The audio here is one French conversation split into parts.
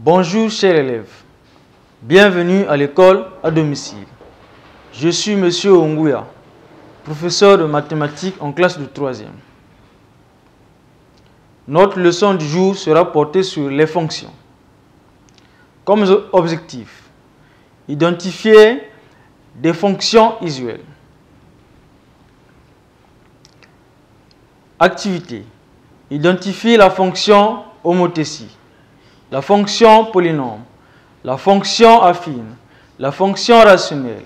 Bonjour chers élèves, bienvenue à l'école à domicile. Je suis M. Ongouya, professeur de mathématiques en classe de 3e. Notre leçon du jour sera portée sur les fonctions. Comme objectif, identifier des fonctions usuelles. Activité, identifier la fonction homothétie, la fonction polynôme, la fonction affine, la fonction rationnelle,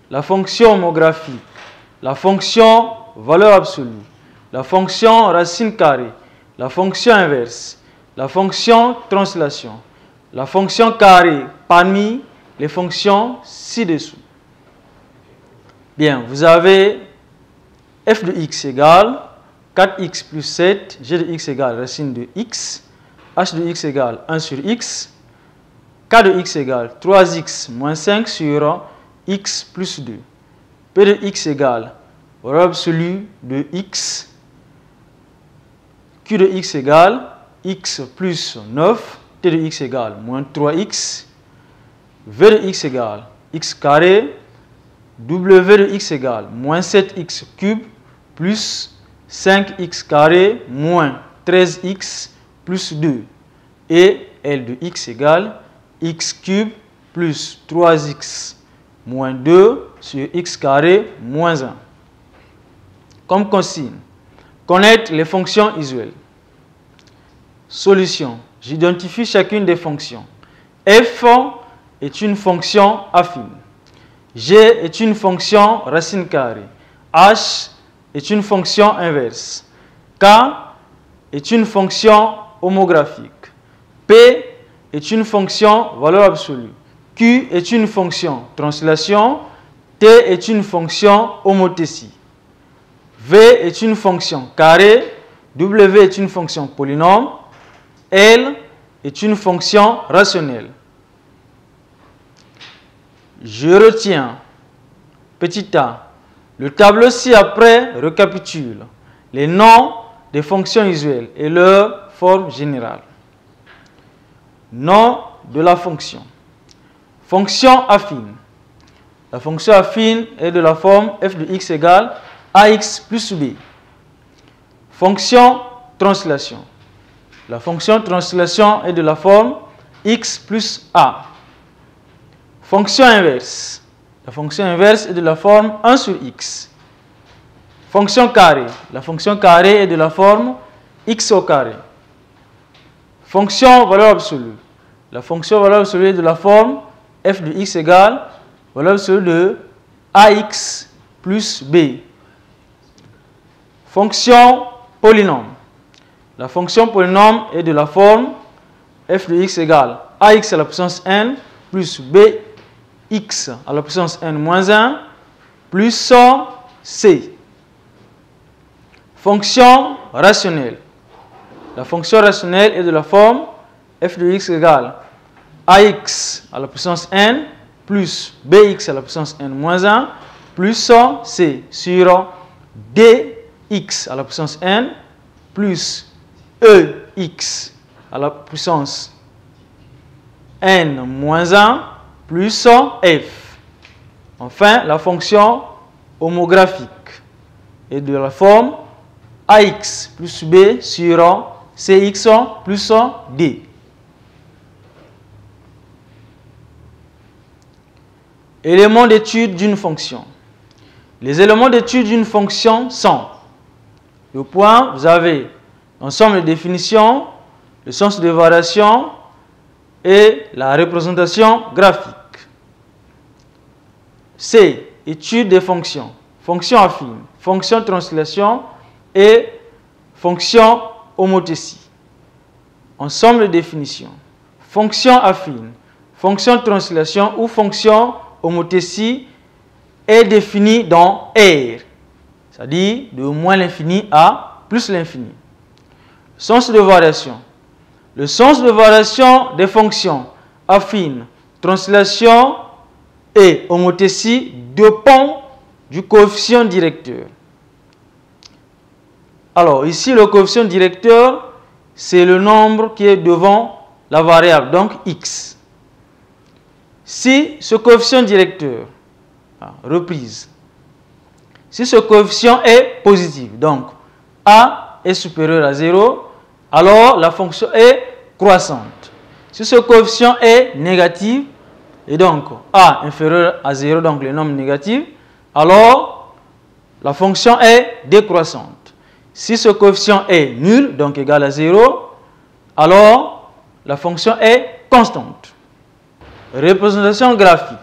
la fonction homographique, la fonction valeur absolue, la fonction racine carrée, la fonction inverse, la fonction translation, la fonction carrée parmi les fonctions ci-dessous. Bien, vous avez f de x égale 4x plus 7, g de x égale racine de x, h de x égale 1 sur x, k de x égale 3x moins 5 sur x plus 2, p de x égale valeur absolue de x, q de x égale x plus 9, t de x égale moins 3x, v de x égale x carré, w de x égale moins 7x cube plus 5x carré moins 13x plus 2 et L de x égale x cube plus 3x moins 2 sur x carré moins 1. Comme consigne, connaître les fonctions usuelles. Solution, j'identifie chacune des fonctions. F est une fonction affine. G est une fonction racine carrée. H est une fonction inverse. K est une fonction homographique. P est une fonction valeur absolue. Q est une fonction translation. T est une fonction homothétie. V est une fonction carrée. W est une fonction polynôme. L est une fonction rationnelle. Je retiens, petit a, le tableau ci-après récapitule les noms des fonctions usuelles et leur forme générale. Nom de la fonction. Fonction affine. La fonction affine est de la forme f de x égale ax plus b. Fonction translation. La fonction translation est de la forme x plus a. Fonction inverse. La fonction inverse est de la forme 1 sur x. Fonction carrée. La fonction carrée est de la forme x au carré. Fonction valeur absolue. La fonction valeur absolue est de la forme f de x égale valeur absolue de ax plus b. Fonction polynôme. La fonction polynôme est de la forme f de x égale ax à la puissance n plus bx à la puissance n moins 1 plus c. Fonction rationnelle. La fonction rationnelle est de la forme f de x égale ax à la puissance n plus bx à la puissance n moins 1 plus c sur dx à la puissance n plus ex à la puissance n moins 1 plus f. Enfin, la fonction homographique est de la forme ax plus b sur cx plus d. Éléments d'étude d'une fonction. Les éléments d'étude d'une fonction sont le point, vous avez l'ensemble de définitions, le sens de variation et la représentation graphique. C. Étude des fonctions. Fonction affine, fonction translation et fonction homothétie. Ensemble de définitions. Fonction affine, fonction translation ou fonction homothétie est définie dans R, c'est-à-dire de moins l'infini à plus l'infini. Sens de variation. Le sens de variation des fonctions affines, translation et homothétie dépend du coefficient directeur. Alors ici le coefficient directeur c'est le nombre qui est devant la variable, donc x. Si ce coefficient directeur, reprise, si ce coefficient est positif, donc a est supérieur à 0, alors la fonction est croissante. Si ce coefficient est négatif, et donc a inférieur à 0, donc le nombre négatif, alors la fonction est décroissante. Si ce coefficient est nul, donc égal à 0, alors la fonction est constante. Représentation graphique.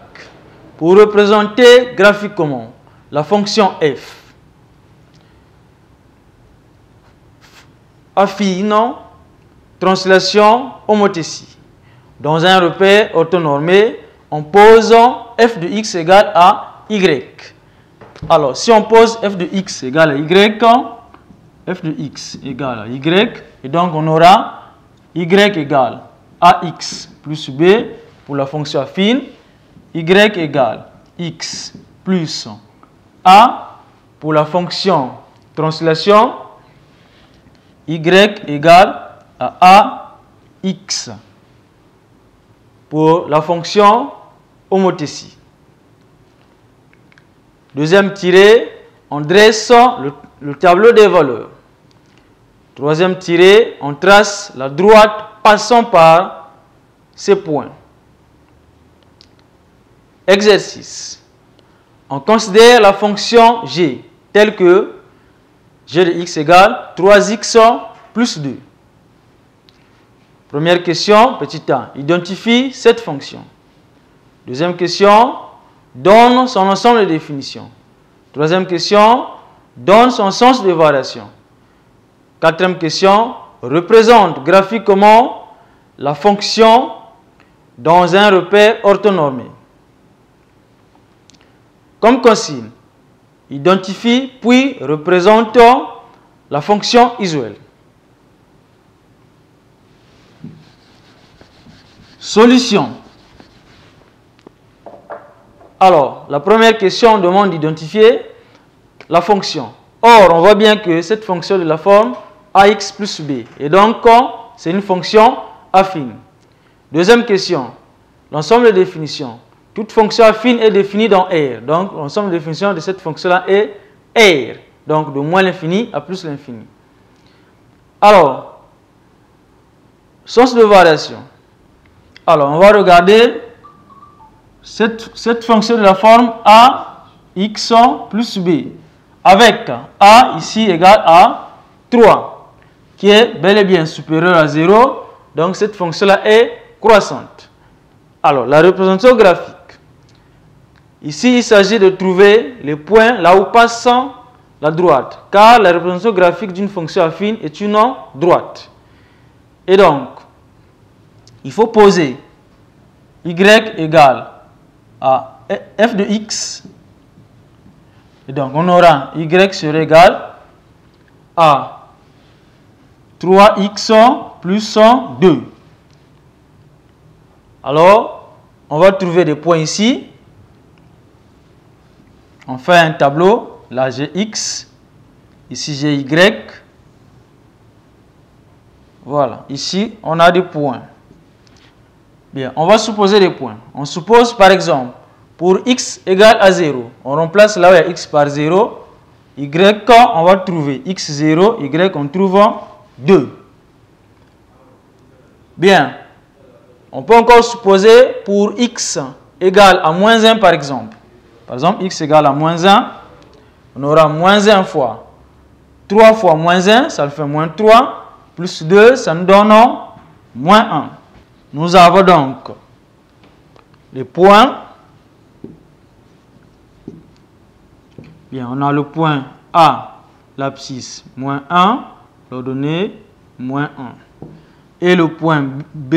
Pour représenter graphiquement la fonction f, affine translation homothétie. Dans un repère orthonormé, on pose f de x égale à y. Alors, si on pose f de x égale à y, f de x égale à y, et donc on aura y égale ax plus b pour la fonction affine, y égale x plus a pour la fonction translation, y égale à ax pour la fonction homothétie. Deuxième tiré, on dresse le tableau des valeurs. Troisième tiré, on trace la droite passant par ces points. Exercice. On considère la fonction g telle que g de x égale 3x plus 2. Première question, petit a, identifie cette fonction. Deuxième question, donne son ensemble de définitions. Troisième question, donne son sens de variation. Quatrième question, représente graphiquement la fonction dans un repère orthonormé. Comme consigne, identifie puis représente la fonction usuelle. Solution. Alors, la première question demande d'identifier la fonction. Or, on voit bien que cette fonction de la forme ax plus b. Et donc, c'est une fonction affine. Deuxième question. L'ensemble de définitions. Toute fonction affine est définie dans R. Donc, l'ensemble de définitions de cette fonction-là est R. Donc, de moins l'infini à plus l'infini. Alors, sens de variation. Alors, on va regarder cette fonction de la forme ax plus b avec a ici égale à 3 qui est bel et bien supérieur à 0. Donc, cette fonction-là est croissante. Alors, la représentation graphique. Ici, il s'agit de trouver les points là où passe la droite, car la représentation graphique d'une fonction affine est une droite. Et donc, il faut poser y égale à f de x. Et donc, on aura y serait égal à 3x plus 2. Alors, on va trouver des points ici. On fait un tableau, là j'ai x, ici j'ai y. Voilà, ici on a des points. Bien, on va supposer des points. On suppose par exemple, pour x égale à 0, on remplace là où il y a x par 0, y on va trouver x0, y on trouve 2. Bien, on peut encore supposer pour x égale à moins 1 par exemple. Par exemple, x égale à moins 1, on aura moins 1 fois 3 fois moins 1, ça le fait moins 3, plus 2, ça nous donne moins 1. Nous avons donc les points. Bien, on a le point A, l'abscisse, moins 1, l'ordonnée, moins 1. Et le point B,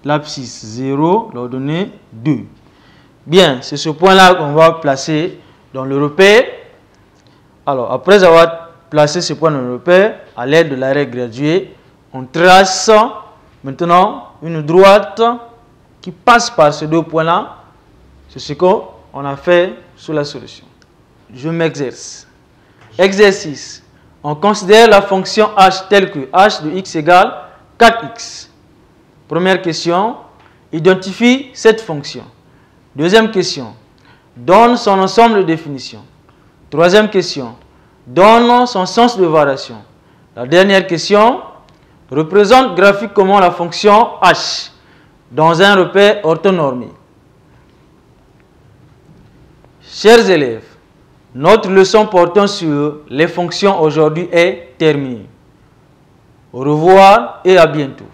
l'abscisse, 0, l'ordonnée, 2. Bien, c'est ce point-là qu'on va placer dans le repère. Alors, après avoir placé ce point dans le repère, à l'aide de la règle graduée, on trace maintenant une droite qui passe par ces deux points-là. C'est ce qu'on a fait sous la solution. Je m'exerce. Exercice. On considère la fonction h telle que h de x égale 4x. Première question, identifie cette fonction. Deuxième question, donne son ensemble de définitions. Troisième question, donne son sens de variation. La dernière question, représente graphiquement la fonction h dans un repère orthonormé. Chers élèves, notre leçon portant sur les fonctions aujourd'hui est terminée. Au revoir et à bientôt.